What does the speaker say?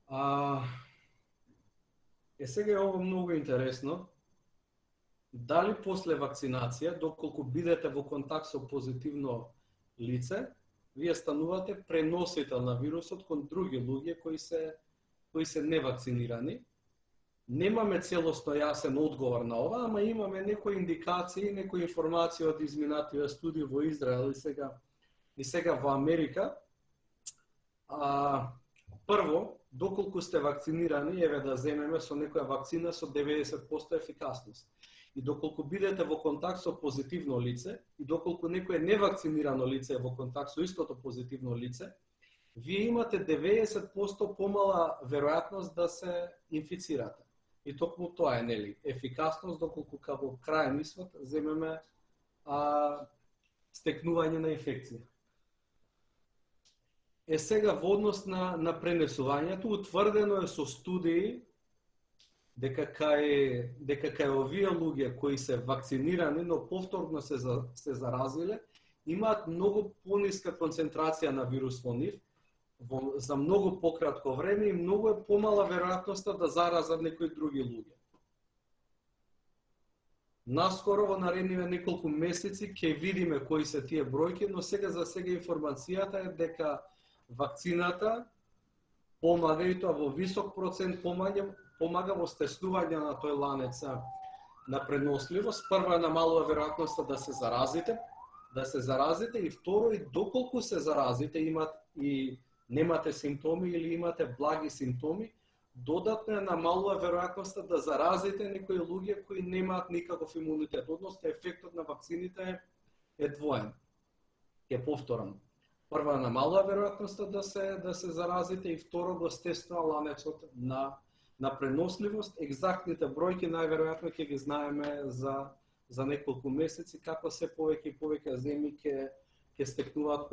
А, сега е ово многу интересно. Дали после вакцинација, доколку бидете во контакт со позитивно лице, вие станувате преносител на вирусот кон други луѓе кои се невакцинирани? Немаме целосно јасен одговор на ова, ама имаме некои индикации, некои информации од изминативе студии во Израел и сега во Америка. Прво, доколку сте вакцинирани, еве да земеме со некоја вакцина со 90% ефикасност. И доколку бидете во контакт со позитивно лице, и доколку некое невакцинирано лице е во контакт со истото позитивно лице, вие имате 90% помала веројатност да се инфицирате. И токму тоа е, нели, ефикасност, доколку како крајен исход земеме стекнување на инфекција. Сега во однос на пренесувањето, утврдено е со студии дека кај овие луѓе кои се вакцинирани, но повторно се заразиле, имаат многу пониска концентрација на вирус во нив, за многу пократко време и многу е помала веројатноста да заразат некои други луѓе. Наскоро во наредниве неколку месеци ќе видиме кои се тие бројки, но сега за сега информацијата е дека вакцината помага и тоа во висок процент помага во стеснување на тој ланец на преносливост. Прво е намалува веројатноста да се заразите и второ и доколку се заразите и немате симптоми или имате благи симптоми, додатно е намалува веројатноста да заразите некои луѓе кои немаат никаков имунитет. Односно ефектот на вакцините е двоен. Ќе повторам. Прво е намалува веројатноста да се заразите и второ го стеснува ланецот на преносливост. Екзактните бројки најверојатно ќе ги знаеме за неколку месеци, како се повеќе и повеќе земји ќе стекнуваат